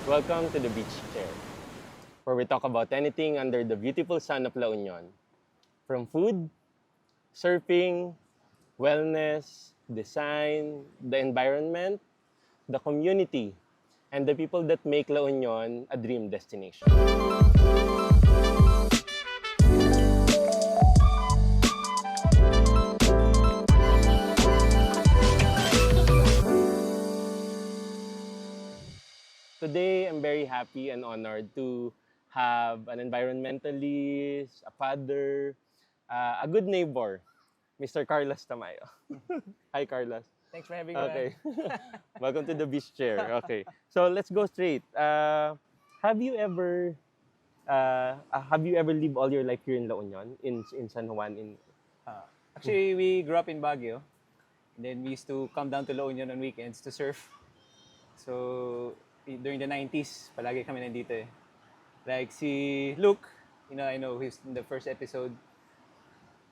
Welcome to the Beach Chair, where we talk about anything under the beautiful sun of La Union. From food, surfing, wellness, design, the environment, the community, and the people that make La Union a dream destination. Today, I'm very happy and honored to have an environmentalist, a father, a good neighbor, Mr. Carlos Tamayo. Hi, Carlos. Thanks for having me. Okay. Welcome to the beach chair. Okay. So let's go straight. Have you ever lived all your life here in La Union, in San Juan? Actually, we grew up in Baguio. And then we used to come down to La Union on weekends to surf. So, during the 90s, palagi kami nandito eh. Like si Luke, I know he's in the first episode.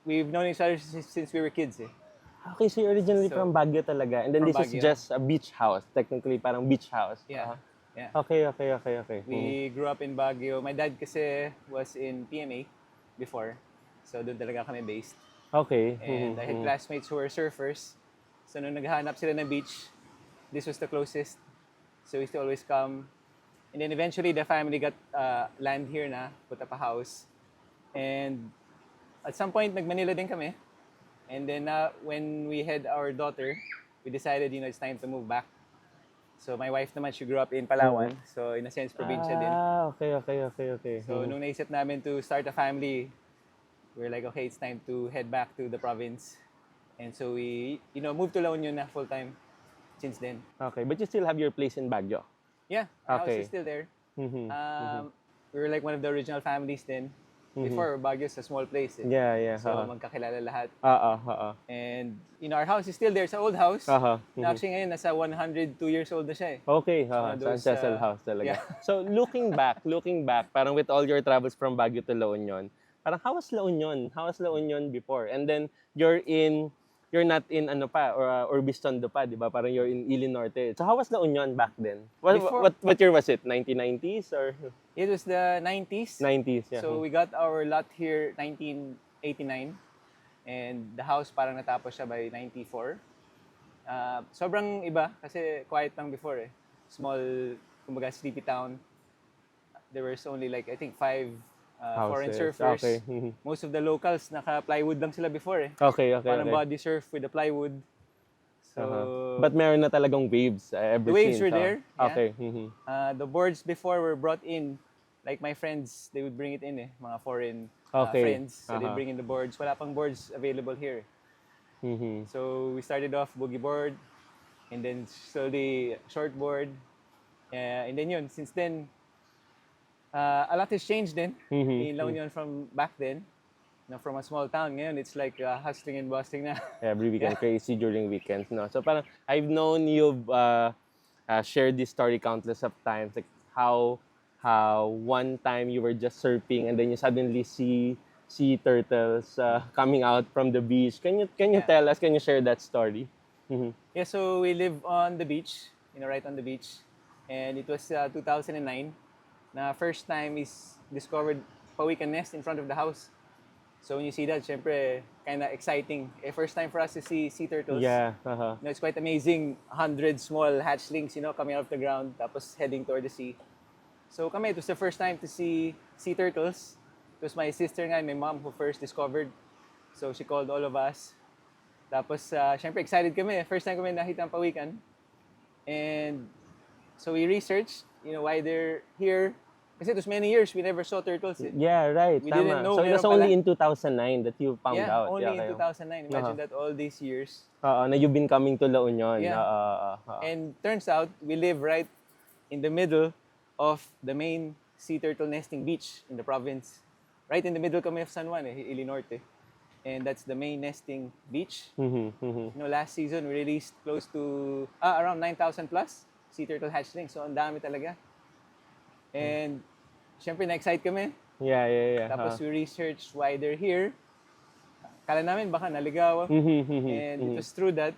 We've known each other since we were kids eh. Okay, so you're originally So, from Baguio talaga. And then from this is Baguio. just a beach house. Technically, parang beach house. Yeah. Yeah. Okay. We grew up in Baguio. My dad kasi was in PMA before. So, doon talaga kami based. Okay. And I had classmates who were surfers. So, nung naghahanap sila ng beach, this was the closest. So, we used to always come. And then eventually, the family got land here na, put up a house. And at some point, nag-Manila din kami. And then when we had our daughter, we decided, it's time to move back. So, my wife naman, she grew up in Palawan. So, in a sense, probinsya din. Okay. So, nung naisip namin to start a family, we're like, okay, it's time to head back to the province. And so we, moved to La Union na full-time since then. Okay, but you still have your place in Baguio. Yeah, the house Okay. is still there. We were like one of the original families then. Before, Baguio is a small place. Eh. Yeah. So, magkakilala lahat. And, our house is still there. It's an old house. Na actually ngayon, nasa 102 years old na siya eh. Okay, one of so those, ancestral house talaga. yeah. So looking back, parang with all your travels from Baguio to La Union, parang how was La Union? How was La Union before? And then you're not in Orbistondo pa, di ba? Parang you're in Ili Norte. So how was La Union back then? What year was it? 1990s or? It was the 90s. 90s, yeah. So we got our lot here 1989 and the house parang natapos siya by 94. Sobrang iba kasi quiet lang before eh. Small, kumbaga sleepy town. There was only like I think 5 foreign Houses. surfers. Okay. Most of the locals naka-plywood lang sila before eh. Okay. Parang body surf with the plywood. So But meron na talagang waves ever the waves since. were there. Yeah. Okay. The boards before were brought in. Like my friends, they would bring it in eh. Mga foreign Okay. friends. So they bring in the boards. Wala pang boards available here. So we started off boogie board. And then slowly shortboard. And then yun, since then, a lot has changed then in La Union from back then. From a small town, ngayon it's like hustling and bustling na. Every weekend, crazy during weekends, no? So parang I've known you've shared this story countless of times, like how one time you were just surfing and then you suddenly see sea turtles coming out from the beach. Can you tell us? Can you share that story? Yeah, so we live on the beach, right on the beach, and it was 2009. Na first time is discovered pawikan nest in front of the house. So when you see that, syempre, kind of exciting. First time for us to see sea turtles. Yeah. It's quite amazing. 100 small hatchlings, coming out of the ground, tapos heading toward the sea. So kami, it was the first time to see sea turtles. It was my sister nga and my mom who first discovered. So she called all of us. Tapos, syempre, excited kami. First time kami nakita ang pawikan. And so we researched, why they're here. Kasi it was many years we never saw turtles. Eh. Yeah, right. We Tama. didn't know So it was meron only pala. in 2009 that you found out. Only in kayo. 2009. Imagine that all these years. Na you've been coming to La Union. Yeah. And turns out, we live right in the middle of the main sea turtle nesting beach in the province. Right in the middle kami of San Juan, Ili Norte. And that's the main nesting beach. Last season, we released close to around 9,000 plus sea turtle hatchlings. So, ang dami talaga. And, syempre, na-excite kami. Yeah. Tapos, we researched why they're here. Kala namin, baka naligaw. And it was true that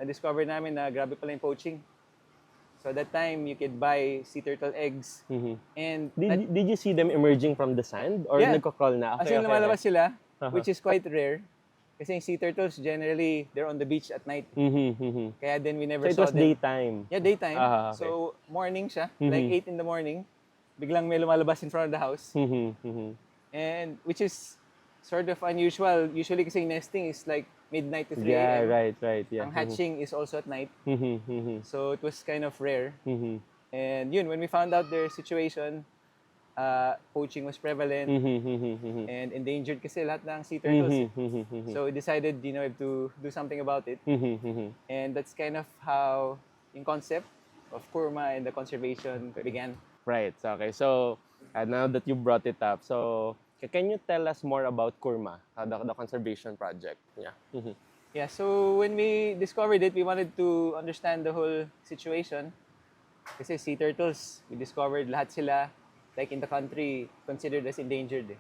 na-discover namin na grabe pala yung poaching. So at that time, you could buy sea turtle eggs. And Did you see them emerging from the sand? Or Yeah. nagko-crawl na? as Okay, in okay, lumalabas okay. sila, Uh-huh. which is quite rare. Kasi yung sea turtles, generally, they're on the beach at night. Kaya then we never So it saw was them. daytime? Yeah, daytime. Ah, okay. So morning siya, like 8 in the morning. Biglang may lumalabas in front of the house. And which is sort of unusual. Usually kasi nesting is like midnight to 3 Yeah, a.m. right, yeah. Ang hatching is also at night. So it was kind of rare. And yun, when we found out their situation, poaching was prevalent and endangered kasi lahat ng sea turtles. So we decided, we have to do something about it. And that's kind of how yung concept of Curma and the conservation began. Right, okay. So, now that you brought it up, so can you tell us more about Curma, the conservation project? Yeah. Yeah, so when we discovered it, we wanted to understand the whole situation. Kasi sea turtles, we discovered lahat sila, like in the country, considered as endangered.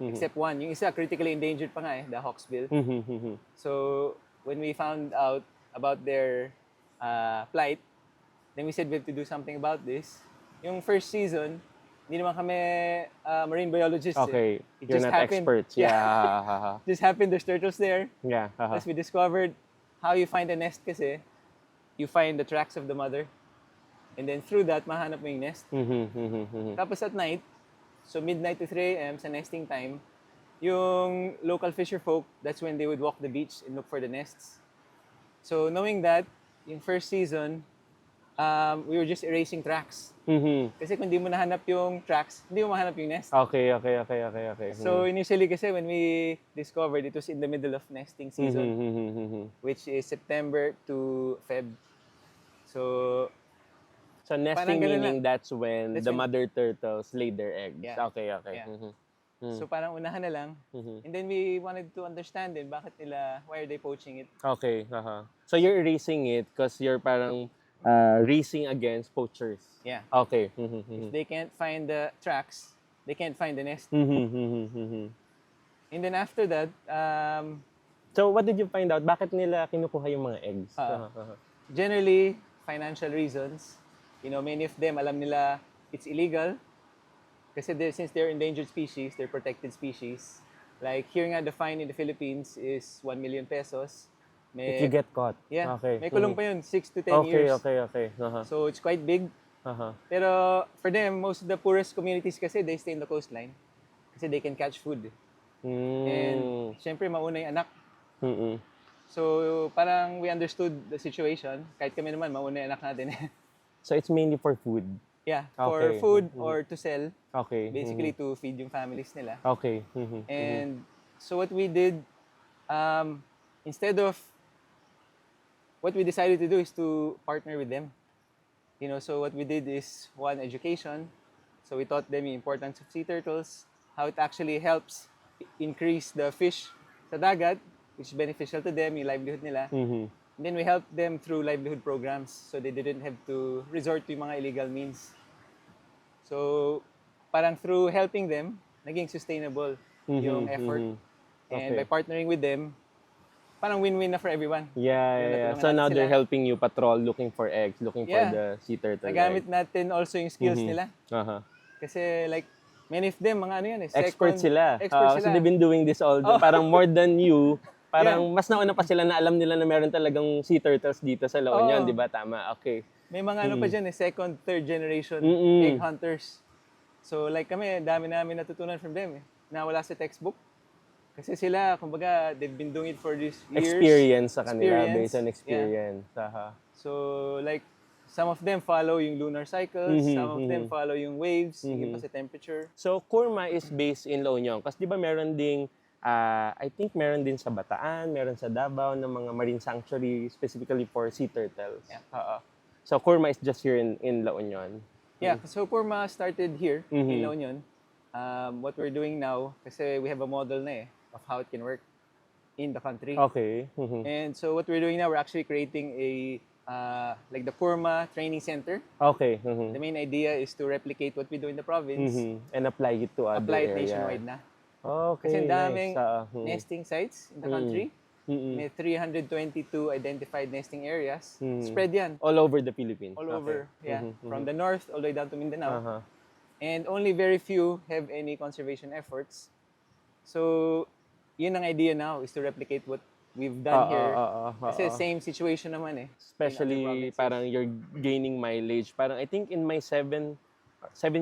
Except one, yung isa critically endangered pa nga the hawksbill. So when we found out about their plight, then we said we have to do something about this. Yung first season, hindi naman kami marine biologists. Okay, It you're just not happened. experts. Yeah. Just happened there's turtles there. Yeah. Tapos we discovered how you find a nest kasi, you find the tracks of the mother. And then through that, mahanap mo yung nest. Tapos at night, so midnight to 3 a.m. sa nesting time, yung local fisher folk, that's when they would walk the beach and look for the nests. So knowing that, yung first season, we were just erasing tracks. Kasi kung di mo nahanap yung tracks, hindi mo mahanap yung nest. Okay. So initially kasi when we discovered, it was in the middle of nesting season, which is September to Feb. So nesting meaning lang. that's when That's the when- mother turtles lay their eggs. Yeah. Okay. Yeah. So parang unahan na lang. And then we wanted to understand din why are they poaching it? Okay. So you're erasing it because you're parang racing against poachers. Yeah. Okay. If they can't find the tracks, they can't find the nest. And And then after that, so what did you find out? Bakit nila kinukuha yung mga eggs? generally, financial reasons. Many of them, alam nila it's illegal. Kasi since they're endangered species, they're protected species. Like here nga, the fine in the Philippines is 1 million pesos. If you get caught. Yeah, Okay. may kulong pa yun, 6 to 10 years. Okay. So it's quite big. Pero for them, most of the poorest communities kasi, they stay in the coastline. Kasi they can catch food. And syempre, mauna yung anak. So parang we understood the situation. Kahit kami naman, mauna yung anak natin. So it's mainly for food. Yeah, for Okay. food or to sell. Okay. Basically to feed yung families nila. Okay. And so what we did, instead of, what we decided to do is to partner with them. So what we did is, one, education. So we taught them the importance of sea turtles, how it actually helps increase the fish sa dagat, which is beneficial to them, yung livelihood nila. And then we helped them through livelihood programs, so they didn't have to resort to yung mga illegal means. So parang through helping them, naging sustainable yung effort. And by partnering with them, parang win-win na for everyone. Yeah. So natulungan now natin they're sila. helping you patrol, looking for eggs, looking for Yeah. the sea turtle Nagamit eggs. natin also yung skills nila. Kasi like, many of them, mga ano yan Expert sila. Expert Kasi sila. they've been doing this all, parang more than you. Parang mas nauna pa sila na alam nila na meron talagang sea turtles dito sa La Union, di ba? Tama, okay. May mga ano pa dyan second, third generation egg hunters. So like kami, dami namin natutunan from them na wala sa textbook. Kasi sila, kumbaga, they've been doing it for these years. Experience sa kanila, Experience. based on experience. So like, some of them follow yung lunar cycles, some of them follow yung waves, yung sa temperature. So, Curma is based in La Union. Kasi di ba meron ding, I think meron din sa Bataan, meron sa Davao ng mga marine sanctuary specifically for sea turtles. Yeah. So, Curma is just here in La Union. Yeah, so Curma started here in La Union. What we're doing now, kasi we have a model na of how it can work in the country. Okay. And so what we're doing now, we're actually creating a like the Curma Training Center. Okay. The main idea is to replicate what we do in the province, And apply it to other apply it areas. nationwide na. Okay, Kasi ang daming nice. nesting sites in the country. May 322 identified nesting areas. Mm. Spread yan. All over the Philippines. All Okay. over. Yeah. From the north all the way down to Mindanao. Uh-huh. And only very few have any conservation efforts. So, yun ang idea now is to replicate what we've done here. Kasi same situation naman eh. Especially parang you're gaining mileage. Parang I think in my 7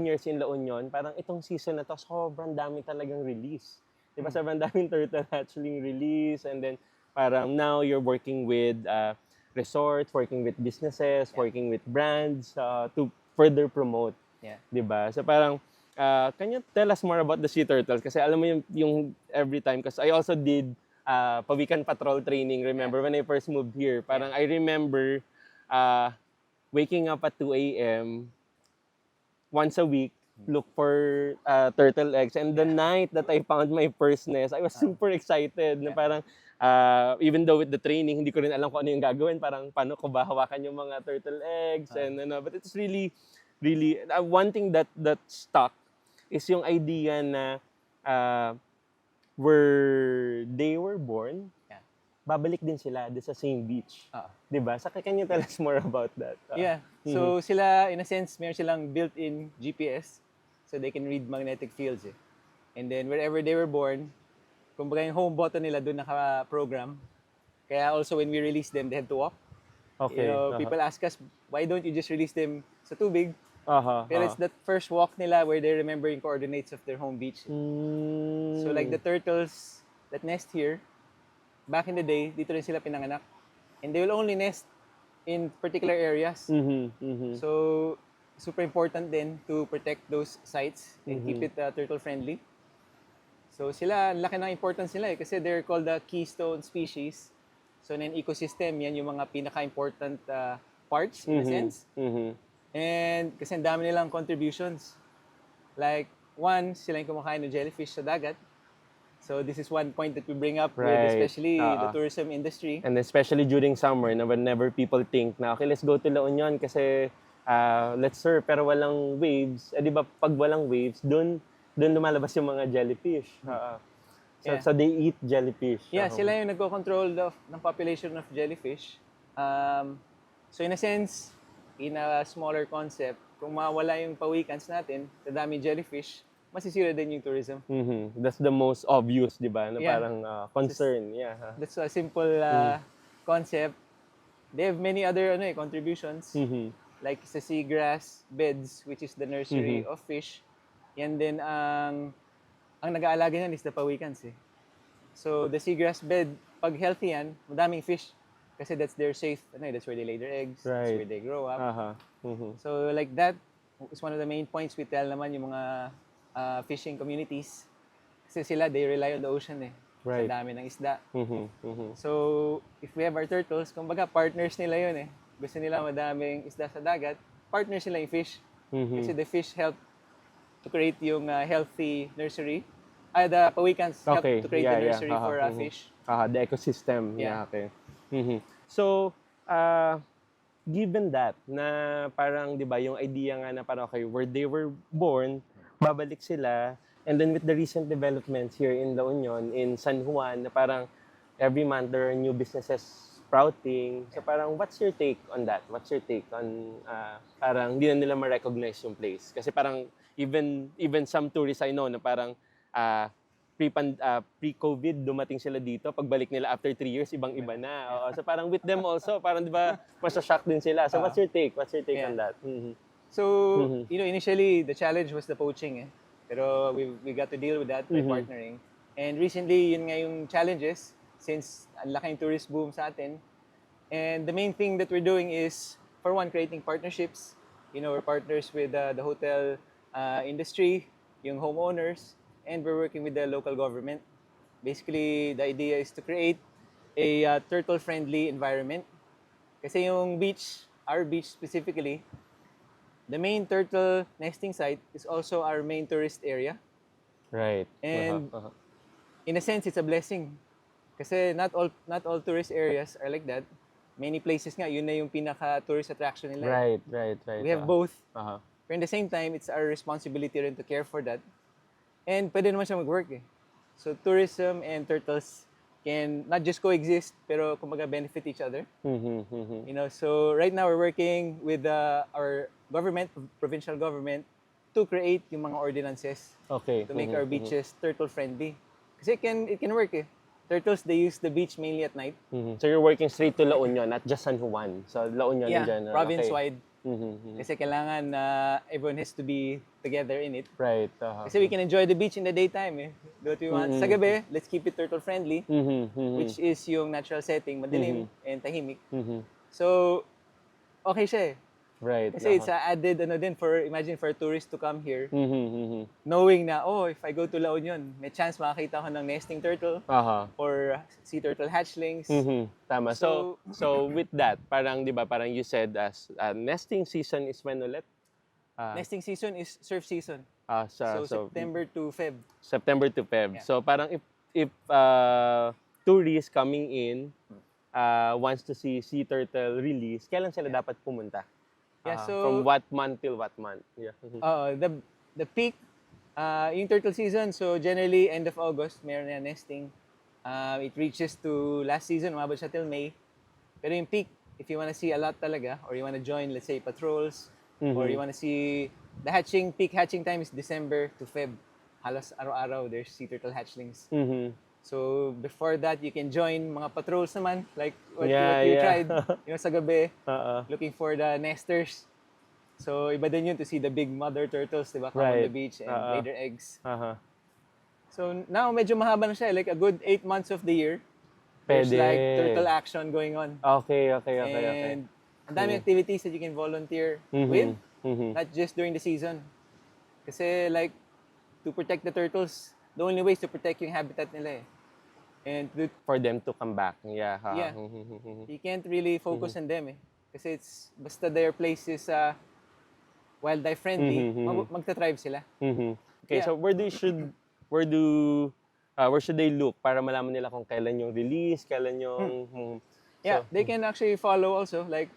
years in La Union, parang itong season na to, sobrang dami talagang release. Diba? Sobrang daming turtle hatchling release, and then parang now you're working with resorts, working with businesses, working with brands to further promote. Yeah. Diba? So parang, can you tell us more about the sea turtles? Kasi alam mo yung every time, because I also did pawikan patrol training, remember, when I first moved here. Parang I remember waking up at 2 a.m. once a week, look for turtle eggs. And the night that I found my first nest, I was super excited. Na parang, even though with the training, hindi ko rin alam kung ano yung gagawin. Parang, paano ko ba hawakan yung mga turtle eggs? And but it's really, really, one thing that stuck is yung idea na where they were born, babalik din sila sa same beach. Diba? So, can you tell us more about that? Yeah. So, sila, in a sense, meron silang built-in GPS. So, they can read magnetic fields eh. And then, wherever they were born, kumbaga yung home button nila doon naka-program. Kaya also, when we release them, they have to walk. Okay. You know, people ask us, why don't you just release them sa tubig? Pero it's that first walk nila where they remember yung coordinates of their home beach. So, like the turtles that nest here, back in the day, dito rin sila pinanganak. And they will only nest in particular areas. So, super important then to protect those sites and keep it turtle friendly. So, sila, laki ng importance nila eh, kasi they're called the keystone species. So, in an ecosystem, yan yung mga pinaka-important parts in a sense. And kasi ang dami nilang contributions. Like, one, sila yung kumakain ng jellyfish sa dagat. So this is one point that we bring up with especially the tourism industry. And especially during summer, na whenever people think na, okay, let's go to La Union kasi let's surf, pero walang waves. Di ba, pag walang waves, doon lumalabas yung mga jellyfish. So they eat jellyfish. Yeah, sila yung nagko-control ng population of jellyfish. So in a sense, in a smaller concept, kung mawala yung pawikans natin, sa dami jellyfish, masisira din yung tourism. That's the most obvious, di ba? Na parang concern. That's a simple concept. They have many other contributions. Like sa seagrass beds, which is the nursery of fish. Yan din ang nag-aalaga niyan is the pawikans eh. So the seagrass bed, pag healthy yan, madaming fish. Kasi that's their safe, that's where they lay their eggs, that's where they grow up. So like that is one of the main points we tell naman yung mga fishing communities. Kasi sila, they rely on the ocean eh. Sa dami ng isda. So, if we have our turtles, kumbaga partners nila yun eh. Gusto nila madaming isda sa dagat, partners nila yung fish. Kasi the fish help to create yung healthy nursery. The pawikans help to create the nursery for fish. The ecosystem. Okay. So, given that, na parang, di ba, yung idea nga na parang, okay, where they were born, babalik sila, and then with the recent developments here in La Union, in San Juan, na parang every month there are new businesses sprouting. So parang, what's your take on that? What's your take on parang hindi na nila ma-recognize yung place? Kasi parang even some tourists I know na parang pre-COVID, dumating sila dito. Pagbalik nila after 3 years, ibang-iba na. So parang with them also, parang di ba, masya-shock din sila. So what's your take? What's your take on that? So, initially, the challenge was the poaching eh. Pero we got to deal with that by partnering. And recently, yun nga yung challenges since ang laking tourist boom sa atin. And the main thing that we're doing is, for one, creating partnerships. We're partners with the hotel industry, yung homeowners, and we're working with the local government. Basically, the idea is to create a turtle-friendly environment. Kasi yung beach, our beach specifically, the main turtle nesting site is also our main tourist area. Right. And in a sense, it's a blessing. Kasi not all tourist areas are like that. Many places nga, yun na yung pinaka-tourist attraction nila. Right. We have both. But in the same time, it's our responsibility rin to care for that. And pwede naman siya mag-work eh. So tourism and turtles can not just coexist, pero kumbaga benefit each other. Mhm. You know, so right now we're working with our government, provincial government, to create yung mga ordinances Okay. to make our beaches turtle friendly. Kasi it can work eh. Turtles, they use the beach mainly at night. So you're working straight to La Union, not just San Juan. So La Union in Yeah, general. province-wide. Okay. Kasi kailangan everyone has to be together in it. Right. Kasi we can enjoy the beach in the daytime eh. Do what we want. Sa gabi, let's keep it turtle friendly, which is yung natural setting, madilim and tahimik. So, okay siya eh. Right. Kasi it's added din imagine for tourists to come here, Mhm. knowing na, if I go to La Union, may chance makakita ko ng nesting turtle or sea turtle hatchlings. Tama. So with that, parang 'di ba, parang you said as nesting season is when ulit? Nesting season is surf season. So September to Feb. September to Feb. Yeah. So parang if tourists coming in wants to see sea turtle release, kailan sila dapat pumunta? Yeah, From what month till what month? Yeah. The peak, yung turtle season, so generally end of August, meron na nesting. It reaches to last season, umabot siya till May. Pero yung peak, if you wanna see a lot talaga, or you wanna join, let's say, patrols, or you wanna see, the peak hatching time is December to Feb. Halos araw-araw, there's sea turtle hatchlings. So before that, you can join mga patrols naman, like what you tried, sa gabi, looking for the nesters. So iba din yun to see the big mother turtles, diba, come on the beach and lay their eggs. So now medyo mahaba na siya, like a good 8 months of the year. There's Pwede. like turtle action going on. Okay. And ang daming activities that you can volunteer with, not just during the season. Kasi like, to protect the turtles, the only way is to protect yung habitat nila eh. And For them to come back. Yeah. Yeah. You can't really focus on them eh. Kasi basta their place is wildlife friendly, magta-thrive sila. Okay, Yeah. so where should they look para malaman nila kung kailan yung release, kailan yung Yeah, they can actually follow also, like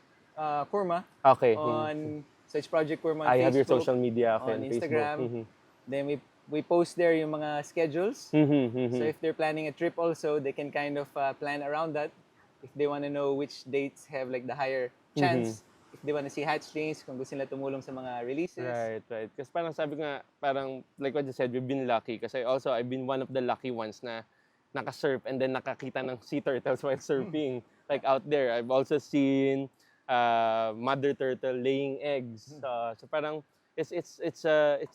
Curma Okay. on Search Project Curma on I Facebook, have your social media on and Instagram. Facebook. Then we post there yung mga schedules. So if they're planning a trip also, they can kind of plan around that. If they want to know which dates have like the higher chance, if they want to see hatchlings, kung gusto nila tumulong sa mga releases. Right. Kasi parang sabi nga, parang like what you said, we've been lucky. Kasi also, I've been one of the lucky ones na naka-surf and then nakakita ng sea turtles while surfing. Like out there, I've also seen mother turtle laying eggs. So parang it's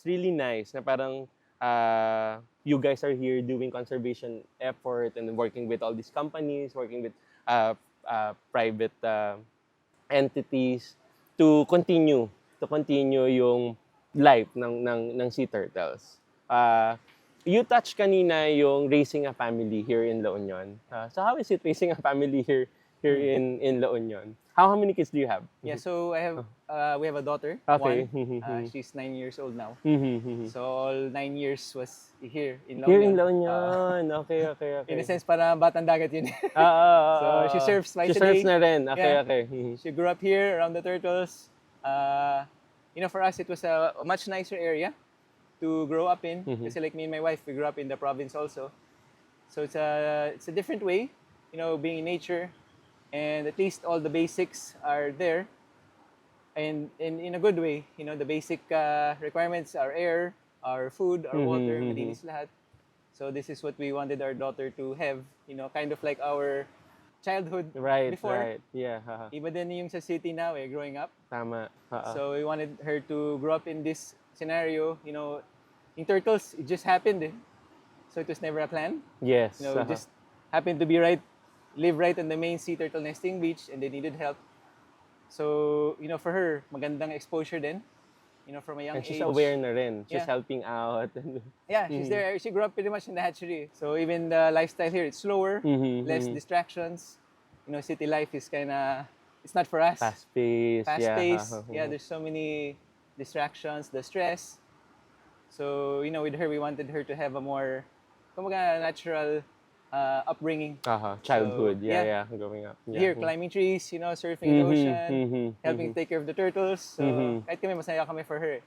really nice na parang you guys are here doing conservation effort and working with all these companies, working with private entities to continue yung life ng sea turtles. You touched kanina yung raising a family here in La Union. So how is it raising a family here in La Union? How many kids do you have? Yeah, so we have a daughter. Okay. One. She's 9 years old now. So all 9 years was here in La Here Union. in La Union. Okay. In a sense, para batang dagat yun. So she surfs twice a day. She surfs na rin. Yeah. Okay. She grew up here around the turtles. For us, it was a much nicer area to grow up in. Kasi like me and my wife, we grew up in the province also. So it's a different way, being in nature. And at least all the basics are there. And in a good way, the basic requirements are air, our food, our water, malinis lahat. So this is what we wanted our daughter to have, kind of like our childhood before. Right. Yeah. Iba din yung sa city now growing up. Tama. So we wanted her to grow up in this scenario, in turtles, it just happened eh. So it was never a plan. Yes. It just happened to live right on the main sea turtle nesting beach and they needed help. So, for her, magandang exposure din, from a young And she's age. aware na rin. She's Yeah. helping out. Yeah, she's there. She grew up pretty much in the hatchery. So even the lifestyle here, it's slower, less distractions. City life is it's not for us. Fast-paced. Fast-paced. Yeah, there's so many distractions, the stress. So, with her, we wanted her to have a more, kumbaga, natural upbringing. Childhood. So, Yeah. Growing up. Yeah. Here, climbing trees, surfing in the ocean, helping take care of the turtles. So, kahit kami, masaya kami for her.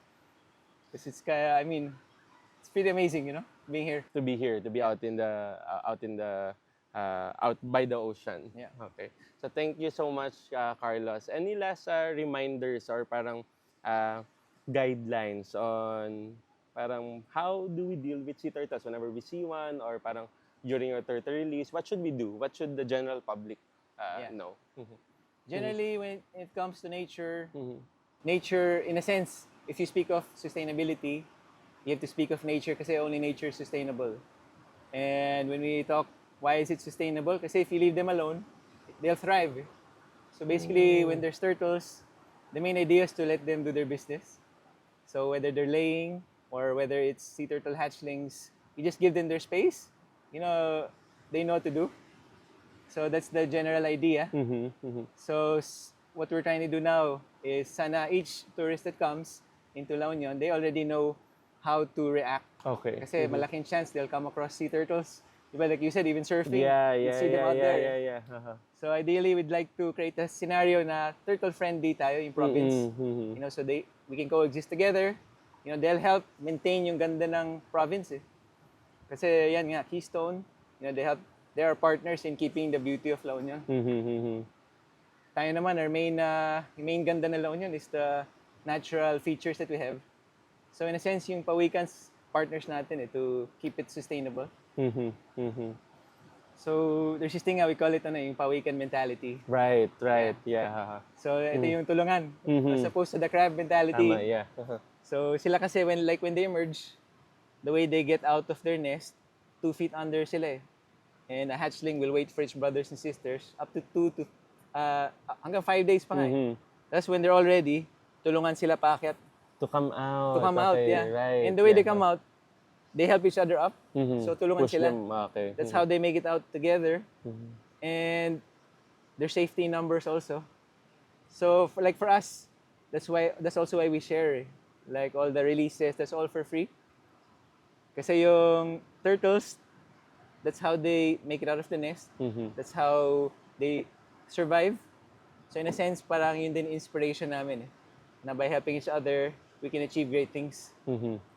Because it's it's pretty amazing, being here. To be here, to be out in the out by the ocean. Yeah. Okay. So thank you so much, Carlos. Any last reminders or parang guidelines on parang how do we deal with sea turtles whenever we see one, or parang during your turtle release, what should we do? What should the general public Yeah. know? Generally, when it comes to nature, Mhm. nature, in a sense, if you speak of sustainability, you have to speak of nature kasi only nature is sustainable. And when we talk, why is it sustainable? Kasi if you leave them alone, they'll thrive. So basically, when there's turtles, the main idea is to let them do their business. So whether they're laying or whether it's sea turtle hatchlings, you just give them their space. You know, they know what to do. So that's the general idea. So what we're trying to do now is sana each tourist that comes into La Union, they already know how to react. Okay. Kasi malaking chance they'll come across sea turtles. Diba, like you said, even surfing, Yeah, you'd yeah, see them yeah, out yeah, there. yeah, yeah. Uh-huh. So ideally, we'd like to create a scenario na turtle-friendly tayo in province. You know, so we can coexist together. You know, they'll help maintain yung ganda ng province. Kasi yan nga, Keystone, you know, they are partners in keeping the beauty of La Union. Tayo naman, our main ganda ng La Union is the natural features that we have. So in a sense, yung Pawikan's partners natin to keep it sustainable. So there's this thing we call it yung Pawikan mentality. Right, yeah. So ito yung tulungan. As opposed to the crab mentality. Tama, yeah. So sila kasi when they emerge, the way they get out of their nest, 2 feet under sila eh. And a hatchling will wait for its brothers and sisters up to 2 to hanggang 5 days pa nga eh. That's when they're all ready, tulungan sila paakyat. To come out. To come out, okay, yeah. Right, And the way yeah. they come out, they help each other up. So tulungan Push sila. them, okay. That's how they make it out together. And their safety numbers also. So for us, that's also why we share. Like all the releases, that's all for free. Kasi yung turtles, that's how they make it out of the nest. That's how they survive. So in a sense, parang yun din inspiration namin na by helping each other, we can achieve great things.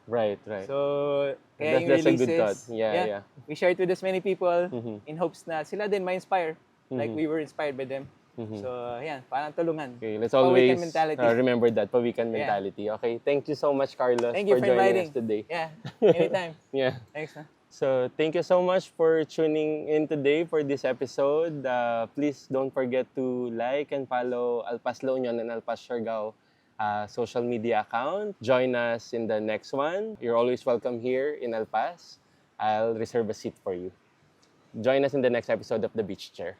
Right. So, kaya yung That's a releases, good thought. Yeah. we share it with as many people in hopes na sila din ma-inspire. Like we were inspired by them. So, yan, parang tulungan. Okay, let's always Pawikan mentality. remember that, Pawikan mentality. Okay, thank you so much, Carlos, Thank you for for joining inviting. us today. Yeah, anytime. Yeah. Thanks, man. So, thank you so much for tuning in today for this episode. Please don't forget to like and follow Alpas La Union and Alpas Siargao social media account. Join us in the next one. You're always welcome here in Alpas. I'll reserve a seat for you. Join us in the next episode of The Beach Chair.